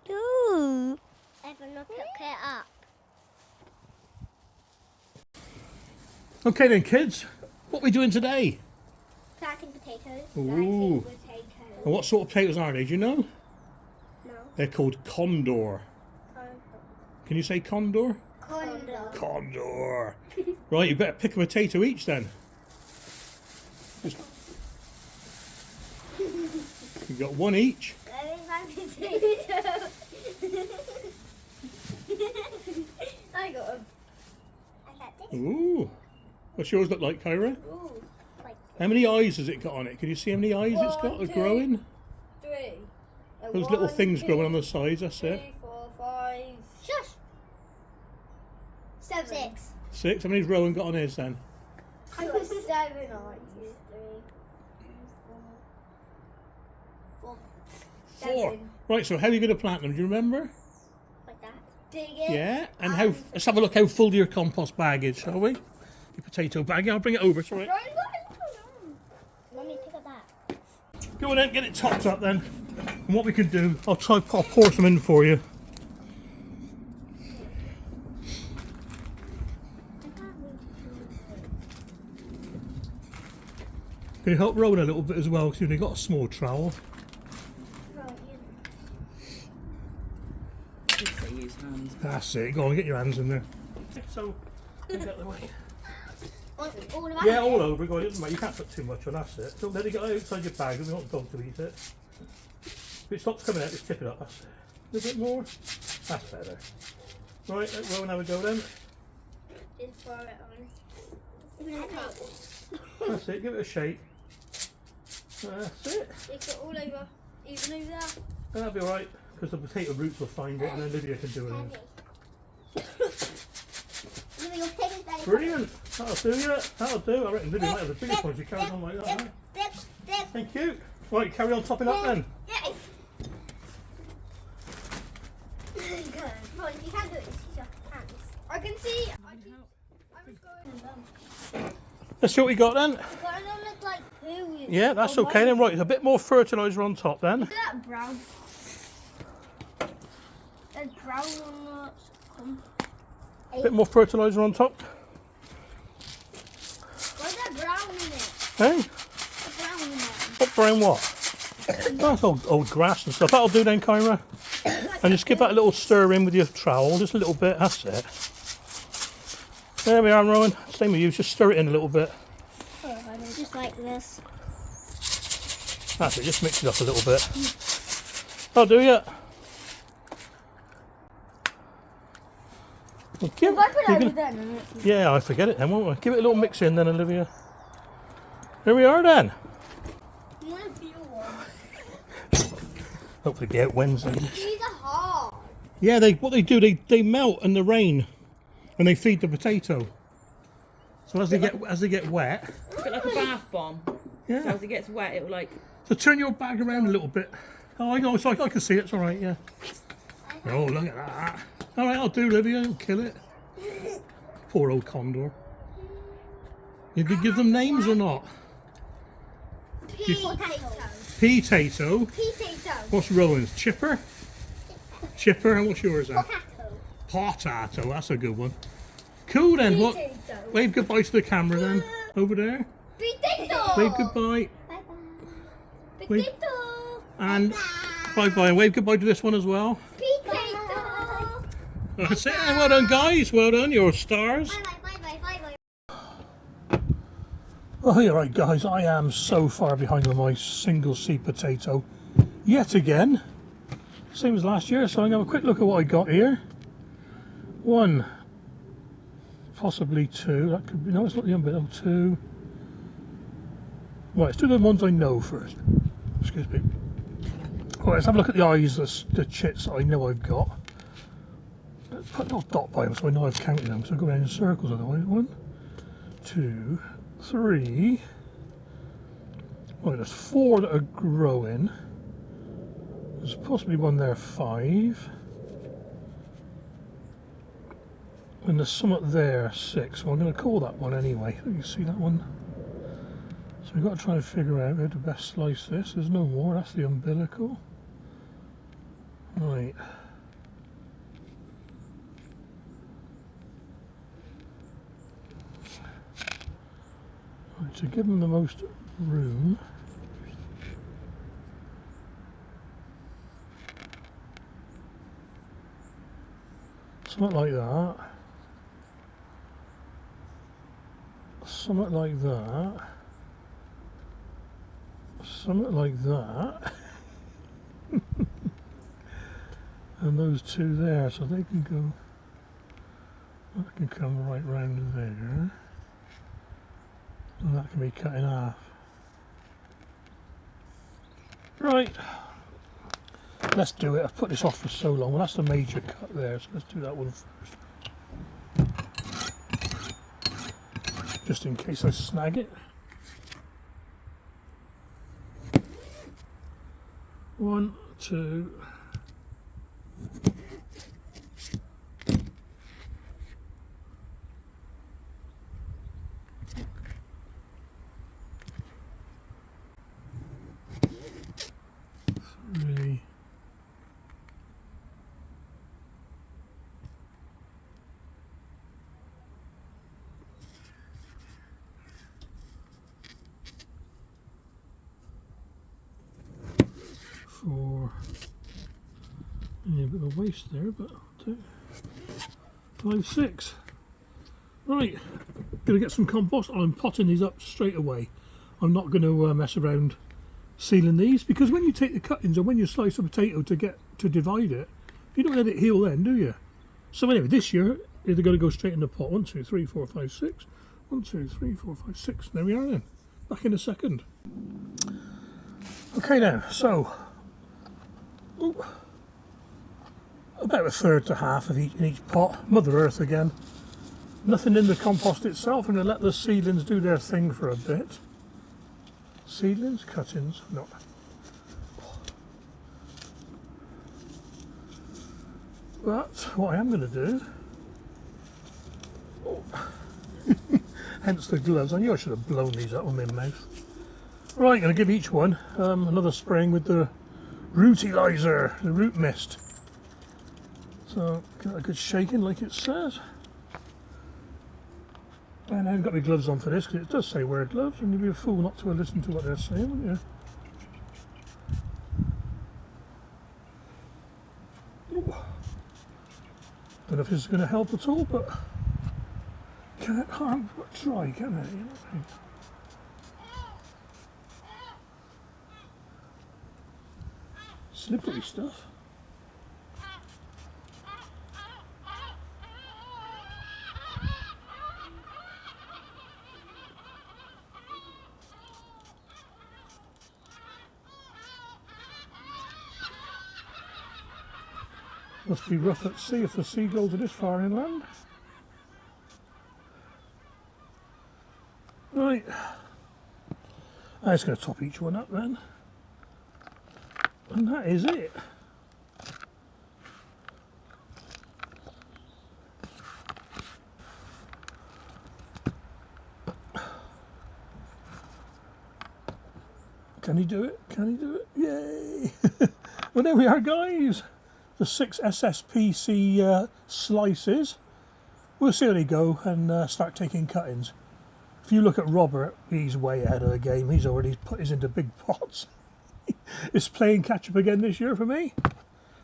Ooh. I'm gonna pick it up. Okay then, kids. What are we doing today? Planting potatoes. Ooh. Potatoes. And what sort of potatoes are they? Do you know? No. They're called Kondor. Can you say Kondor? Kondor. Kondor. Right, you better pick a potato each then. Just... You got one each. Where is my potato? I got them. I got this. Ooh. What's yours look like, Kyra? Ooh. Like How many eyes has it got on it? Can you see how many eyes it's got One, two, growing? 3. Those little things growing on the sides, that's it. 3, 4, 5. shush. 7. 6. 6. How many's Rowan got on his then? I got 7 eyes. 3, 4. 4. Right, so how are you going to plant them? Do you remember? Like that. Dig it. Yeah. And how? Let's have a look how full your compost bag is, shall we? Your potato bag. Yeah, I'll bring it over. It's all right. Mommy, pick up that. Go on then, get it topped up then. And what we can do, I'll pour some in for you. Can you help Rowan a little bit as well? Because you've only got a small trowel. That's it. Go on, get your hands in there. So, get out of the way. All around. Yeah, all over. Go on, it doesn't matter. You can't put too much on. That's it. Don't let it get outside your bag. We don't want the dog to eat it. If it stops coming out, just tip it up. That's it. A little bit more. That's better. Right, let Rowan have a go then. Just pour it on. That's it. Give it a shake. That's it. It's it all over. Even over there. That'll be alright, because the potato roots will find it and then Lydia can do it. Brilliant. That'll do you. That'll do. I reckon Lydia might have the biggest one if she carries on like that. Right? Thank you. Right, carry on topping up then. Well, if you can't do it, just use your hands. I can see. I was going. Let's see what we got then. But I don't look like poo. Yeah, that's okay then. Right, a bit more fertiliser on top then. Look at that brown. There's brown on the. A bit more fertiliser on top. Why's that brown in it? Hey, What's brown in it? what brown what? That's old grass and stuff. That'll do then, Kyra. And just give that a little stir in with your trowel, just a little bit. That's it. There we are, Rowan. Same with you. Just stir it in a little bit. Just like this. That's it. Just mix it up a little bit. I'll do you. Thank you. If I put it You're over gonna- there, then Yeah, I forget it then, won't I? Give it a little mix in then, Olivia. Here we are then. I want to feel one. Hopefully be out Wednesday. These are hard. Yeah, what they do, they melt in the rain and they feed the potato. So as they get wet, A bit like a bath bomb. So yeah. as it gets wet, it will like. So turn your bag around a little bit. Oh, I know, so I can see it. It's all right. Yeah. Oh, look at that. All right, I'll do, Olivia. Don't kill it. Poor old Kondor. You did give them names or not? Potato. Potato. Potato. What's Rowan's? Chipper. Chipper. And what's yours then? Potato. Potato. That's a good one. Cool then. What? Potato. Wave goodbye to the camera then. Over there. Potato. Wave goodbye. Bye-bye. Wave. Potato. And bye bye. And wave goodbye to this one as well. Potato. That's it. Well done, guys. Well done. You're stars. Bye-bye. Oh, you're right, guys. I am so far behind with my single seed potato yet again. Same as last year. So I'm going to have a quick look at what I got here. 1, possibly 2. That could be. No, it's not the umbrella. 2. Right, let's do the ones I know first. Excuse me. Right, let's have a look at the eyes, the chits that I know I've got. Let's put a little dot by them so I know I've counted them. So I go around in circles otherwise. 1, 2, 3. Right, there's 4 that are growing. There's possibly one there, 5. And there's some up there, 6. So I'm going to call that one anyway. You can see that one. So we've got to try and figure out how to best slice this. There's no more. That's the umbilical. Right. Right, to give them the most room, something like that, something like that, something like that, and those two there, so they can go, that can come right round there, and that can be cut in half. Right, let's do it. I've put this off for so long. Well, that's the major cut there, so let's do that one first. Just in case I snag it. 1, 2. 3. 4. Yeah, a bit of a waste there, but 2, 5, 6. Right, gonna get some compost. I'm potting these up straight away. I'm not going to mess around sealing these, because when you take the cuttings or when you slice a potato to divide it, you don't let it heal then, do you? So anyway, this year they're going to go straight in the pot. 1, 2, 3, 4, 5, 6. 1, 2, 3, 4, 5, 6. There we are then. Back in a second. Okay then, so about 1/3 to half of each in each pot. Mother Earth again. Nothing in the compost itself. I'm going to let the seedlings do their thing for a bit. Seedlings, cuttings, no. But what I am going to do, hence the gloves. I knew I should have blown these up with my mouth. Right, going to give each one another spraying with the Rootliser, the root mist. So get a good shaking like it says. And I haven't got my gloves on for this because it does say wear gloves, and you'd be a fool not to listen to what they're saying, wouldn't you? Ooh. Don't know if this is going to help at all, but can it harm but try, can it? You know what I mean? Slippery stuff. Must be rough at sea if the seagulls are this far inland. Right, I'm just going to top each one up then, and that is it. Can he do it? Can he do it? Yay! Well, there we are, guys. The 6 SSPC slices. We'll see how they go and start taking cuttings. If you look at Robert, he's way ahead of the game. He's already put his into big pots. It's playing catch up again this year for me.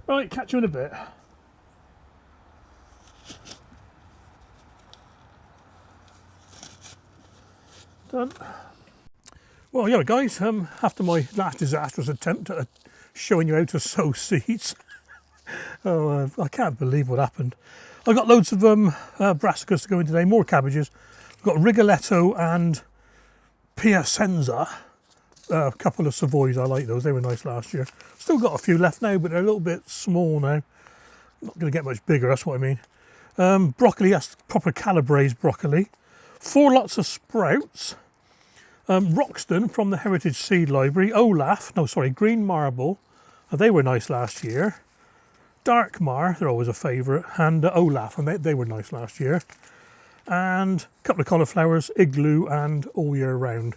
Right, catch you in a bit. Done. Well, yeah, guys. After my last disastrous attempt at showing you how to sow seeds. Oh, I can't believe what happened. I've got loads of brassicas to go in today, more cabbages. I've got Rigoletto and Piacenza, a couple of Savoys. I like those, they were nice last year. Still got a few left now, but they're a little bit small now. Not going to get much bigger, that's what I mean. Broccoli, that's proper Calabrese broccoli. 4 lots of sprouts. Roxton from the Heritage Seed Library. Green Marble. They were nice last year. Dark Mar, they're always a favourite, and Olaf, and they were nice last year. And a couple of cauliflowers, Igloo and All Year Round.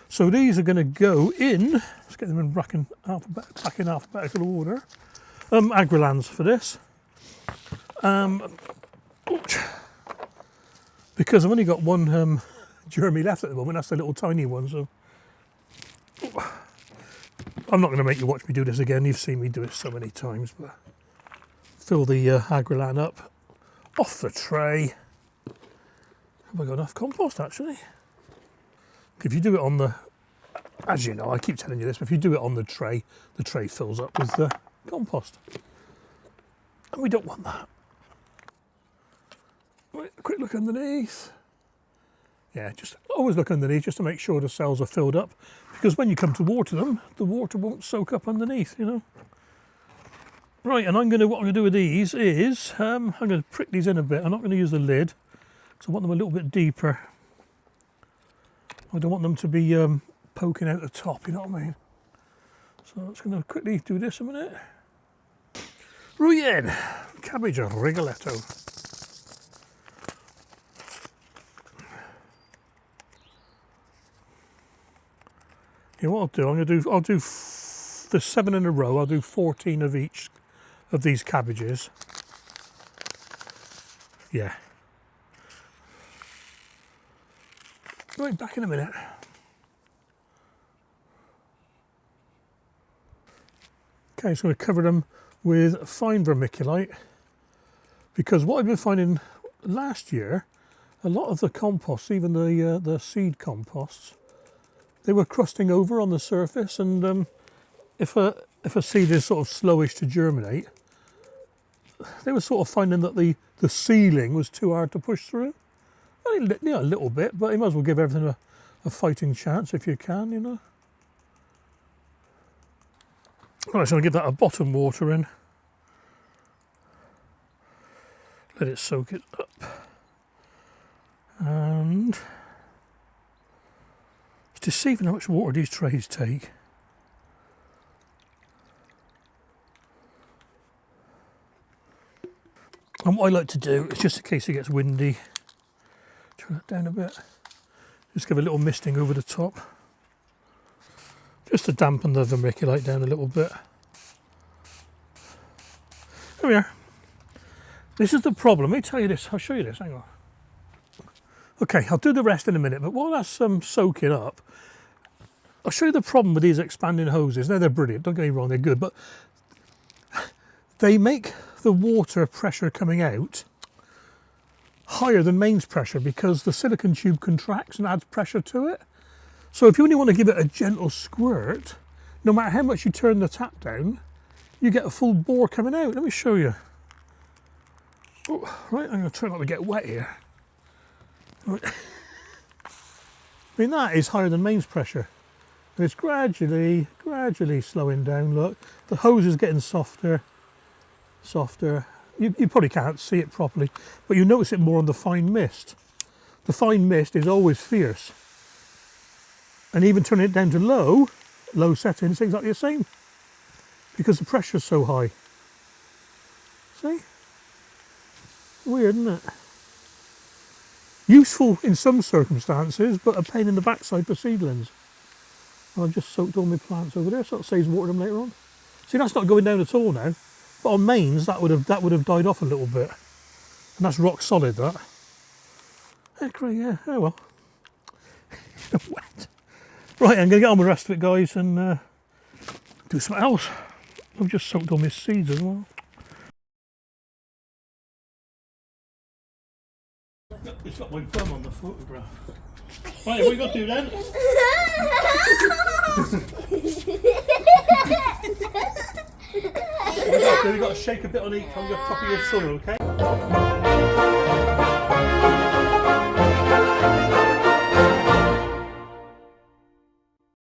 So these are going to go in, let's get them in back in alphabetical order. Agralans for this. Because I've only got one Jeremy left at the moment, that's the little tiny one, so I'm not going to make you watch me do this again, you've seen me do it so many times, but fill the Agralan up off the tray. Have I got enough compost actually? If you do it on the, as you know, I keep telling you this, but if you do it on the tray fills up with the compost. And we don't want that. Right, a quick look underneath. Yeah, just always look underneath just to make sure the cells are filled up, because when you come to water them, the water won't soak up underneath, you know. Right, and what I'm going to do with these is, I'm going to prick these in a bit. I'm not going to use the lid, because I want them a little bit deeper. I don't want them to be poking out the top, you know what I mean? So I'm just going to quickly do this a minute. Right then, cabbage rigoletto. Yeah, what I'll do the 7 in a row. I'll do 14 of each of these cabbages. Yeah. Right, back in a minute. Okay, so I'm going to cover them with fine vermiculite, because what I've been finding last year, a lot of the composts, even the seed composts, they were crusting over on the surface, and if a seed is sort of slowish to germinate, they were sort of finding that the ceiling was too hard to push through. I mean, you know, a little bit, but you might as well give everything a fighting chance if you can, you know. Right, so I'll give that a bottom water in. Let it soak it up. And it's deceiving how much water these trays take. And what I like to do is, just in case it gets windy, turn that down a bit, just give a little misting over the top, just to dampen the vermiculite down a little bit. There we are. This is the problem. Let me tell you this, I'll show you this, hang on. Okay, I'll do the rest in a minute, but while that's soaking up, I'll show you the problem with these expanding hoses. Now, they're brilliant, don't get me wrong, they're good, but they make the water pressure coming out higher than mains pressure, because the silicone tube contracts and adds pressure to it. So if you only want to give it a gentle squirt, no matter how much you turn the tap down, you get a full bore coming out. Let me show you. Oh, right, I'm going to try not to get wet here. Right. I mean, that is higher than mains pressure. And it's gradually slowing down. Look, the hose is getting softer. You probably can't see it properly, but you notice it more on the fine mist. The fine mist is always fierce. And even turning it down to low setting, it's exactly the same, because the pressure's so high. See? Weird, isn't it? Useful in some circumstances, but a pain in the backside for seedlings. Well, I've just soaked all my plants over there, so that saves water them later on. See, that's not going down at all now. But on mains, that would have died off a little bit, and that's rock solid. That. Great, yeah. Oh well. Wet. Right, I'm going to get on with the rest of it, guys, and do something else. I've just soaked all my seeds as well. It's got my bum on the photograph. Right, what you got to do then? We've got to shake a bit on each on the top of your soil, okay?